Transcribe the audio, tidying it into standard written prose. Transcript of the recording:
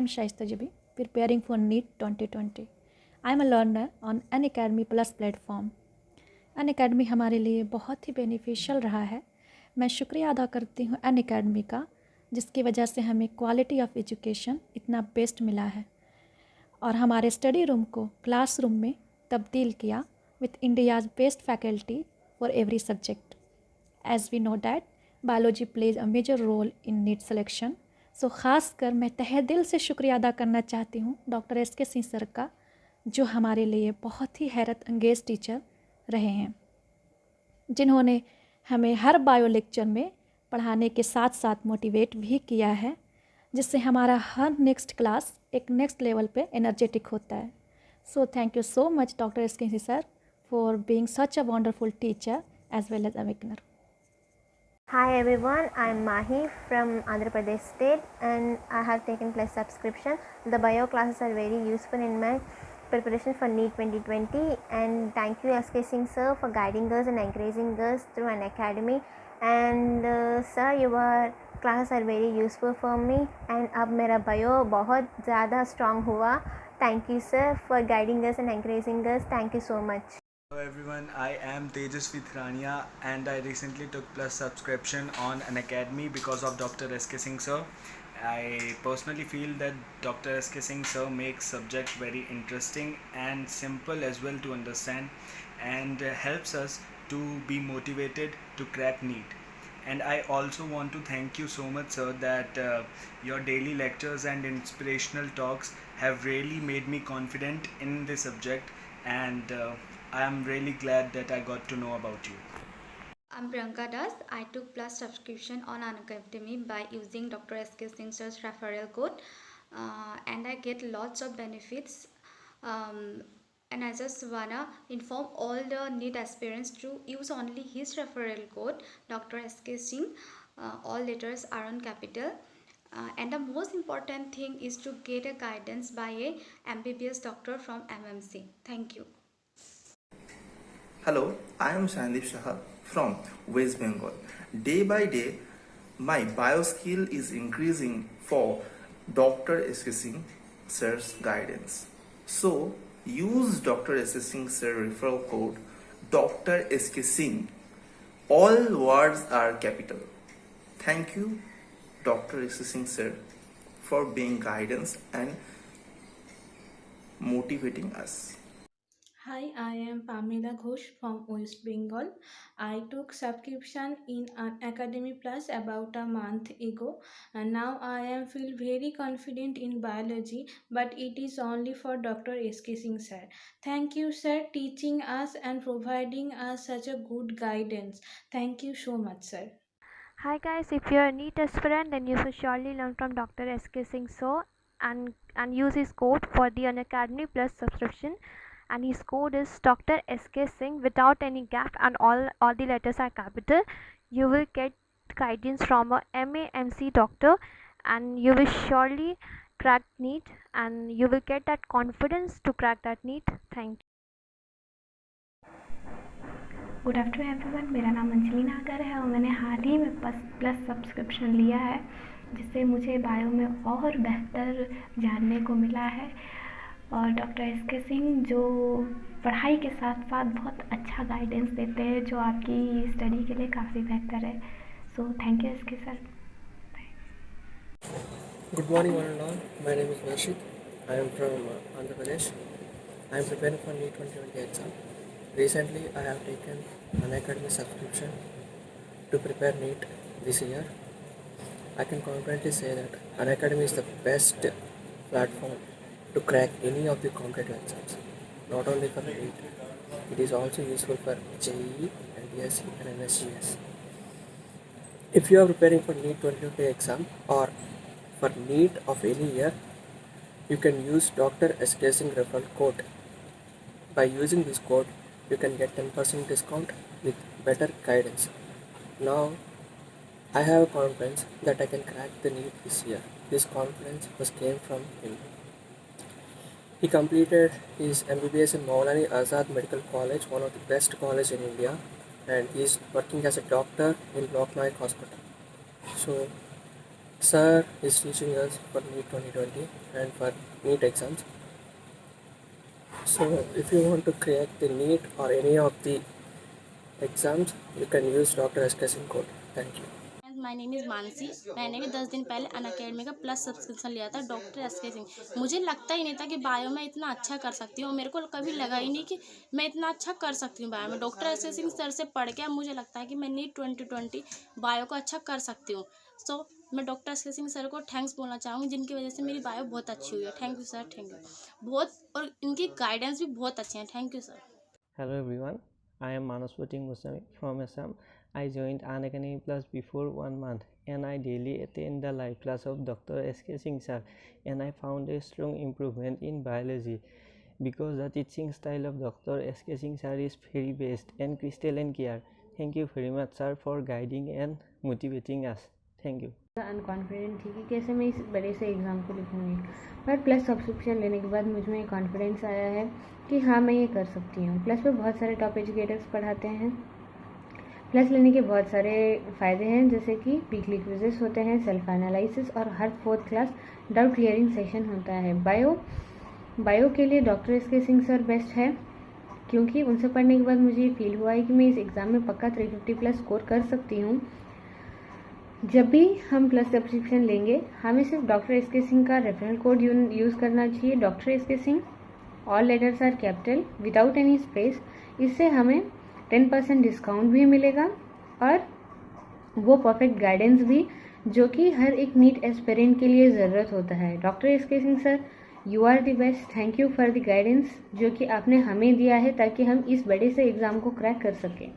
am Shaista Jibi, preparing for NEET 2020. I am a learner on Unacademy Plus platform. Unacademy हमारे लिए बहुत ही beneficial रहा है. मैं शुक्रिया अदा करती हूँ Unacademy का, जिसकी वजह से हमें क्वालिटी ऑफ एजुकेशन इतना बेस्ट मिला है और हमारे स्टडी रूम को क्लासरूम में तब्दील किया with India's best faculty for every subject. As we know that biology plays a major role in NEET selection. So ख़ास कर मैं तहे दिल से शुक्रिया अदा करना चाहती हूँ डॉक्टर SK सिंह सर का, जो हमारे लिए बहुत ही हैरत अंगेज़ टीचर रहे हैं, जिन्होंने हमें हर बायो लेक्चर में पढ़ाने के साथ साथ मोटिवेट भी किया है, जिससे हमारा हर नेक्स्ट क्लास एक नेक्स्ट लेवल पे एनर्जेटिक होता है. So thank you so much doctor SK Singh sir for being such a wonderful teacher as well as a beginner. Hi everyone, I'm Mahi from Andhra Pradesh state and I have taken plus subscription. The bio classes are very useful in my preparation for NEET 2020 and thank you SK Singh sir for guiding us and encouraging us through an academy and sir your classes are very useful for me and अब मेरा bio बहुत ज़्यादा strong हुआ. Thank you sir for guiding us and encouraging us. Thank you so much. Hello everyone, I am Tejasvi Thrania and I recently took plus subscription on an academy because of Dr. SK Singh sir. I personally feel that Dr. SK Singh sir makes subject very interesting and simple as well to understand and helps us to be motivated to crack NEET. And I also want to thank you so much sir that your daily lectures and inspirational talks have really made me confident in this subject and I am really glad that I got to know about you. I'm Priyanka Das. I took plus subscription on Unacademy by using Dr. SK Singh sir's referral code and I get lots of benefits. And I just wanna inform all the NEET aspirants to use only his referral code, Dr. SK Singh. All letters are on capital. And the most important thing is to get a guidance by a MBBS doctor from MMC. Thank you. Hello, I am Sandeep Shah from West Bengal. Day by day, my bio skill is increasing for Dr. SK Singh sir's guidance. So, use Dr. SK Singh sir referral code Dr. SK Singh. All words are capital. Thank you, Dr. SK Singh sir, for being guidance and motivating us. Hi, I am Pamela Ghosh from West Bengal. I took subscription in an Academy Plus about a month ago and now I am feel very confident in biology, but it is only for Dr. SK Singh sir. Thank you sir teaching us and providing us such a good guidance. Thank you so much sir. Hi guys, if you're a NEET aspirant then you should surely learn from Dr. SK Singh sir and use his code for the Unacademy Plus subscription, and his code is Dr. SK Singh without any gap and all the letters are capital. You will get guidance from a MAMC doctor and you will surely crack NEET and you will get that confidence to crack that NEET. Thank you. Good afternoon everyone, मेरा नाम अंजलि नागर है और मैंने हाल ही में plus subscription लिया है, जिससे मुझे बायो में और बेहतर जानने को मिला है. और डॉक्टर SK सिंह जो पढ़ाई के साथ साथ बहुत अच्छा गाइडेंस देते हैं, जो आपकी स्टडी के लिए काफ़ी बेहतर है. So thank you SK sir. Good morning one and all. My name is Varshit. I am from Andhra Pradesh. I am preparing for NEET 2020 exam. Recently I have taken an academy subscription to prepare NEET this year. I can confidently say that Unacademy is the best platform to crack any of the competitive exams, not only for NEET. It is also useful for JEE, NTSC and NSGS. If you are preparing for NEET 2020 exam or for NEET of any year, you can use Dr. SK Singh referral code. By using this code, you can get 10% discount with better guidance. Now, I have confidence that I can crack the NEET this year. This confidence came from him. He completed his MBBS in Maulana Azad Medical College, one of the best colleges in India, and he is working as a doctor in Lok Nayak Hospital. So, Sir is teaching us for NEET 2020 and for NEET exams. So if you want to crack the NEET or any of the exams, you can use Dr. SK Singh code. Thank you. My name is Mansi. मैंने भी 10 दिन पहले Unacademy का plus subscription लिया था doctor S K Singh. मुझे लगता ही नहीं था कि बायो में इतना अच्छा कर सकती हूँ। मेरे को कभी लगा ही नहीं कि मैं इतना अच्छा कर सकती हूँ बायो में। Doctor S K Singh sir से पढ़ के अब मुझे लगता है कि मैं नीट 2020 बायो को अच्छा कर सकती हूँ। सो मैं doctor S K Singh sir को थैंक्स बोलना चाहूँगी, जिनकी वजह से मेरी बायो बहुत अच्छी हुई है। Thank you sir, thank you बहुत। और इनकी गाइडेंस भी बहुत अच्छे हैं। Thank you sir. Hello everyone, I am Manaspati Goswami from Assam. I joined Unacademy Plus before 1 month and I daily attend the live class of Dr. S.K. Singh sir, and I found a strong improvement in biology because the teaching style of Dr. S.K. Singh sir is very best and crystal and clear. Thank you very much sir for guiding and motivating us. Thank you. Unconfident थी कि कैसे मैं इस बड़े से exam को लिखूँगी, पर प्लस सब्सक्रिप्शन लेने के बाद मुझ में कॉन्फिडेंस आया है कि हाँ मैं ये कर सकती हूँ। प्लस पे बहुत सारे टॉप एजुकेटर्स पढ़ाते हैं। प्लस लेने के बहुत सारे फ़ायदे हैं, जैसे कि वीकली क्विजेस होते हैं, सेल्फ एनालिसिस और हर 4th class doubt clearing session होता है। बायो के लिए doctor S K Singh sir best है, क्योंकि उनसे पढ़ने के बाद मुझे ये फील हुआ है कि मैं इस एग्ज़ाम में पक्का 350 प्लस स्कोर कर सकती हूँ। जब भी हम प्लस सब्सक्रिप्शन लेंगे हमें सिर्फ डॉक्टर एस के सिंह का रेफरल कोड यूज़ करना चाहिए, doctor S K Singh, all letters are capital without any space. इससे हमें 10% डिस्काउंट भी मिलेगा और वो परफेक्ट गाइडेंस भी, जो कि हर एक नीट एस्पिरेंट के लिए ज़रूरत होता है। Doctor S K Singh sir, you are the best. Thank you for the guidance जो कि आपने हमें दिया है ताकि हम इस बड़े से एग्ज़ाम को क्रैक कर सकें।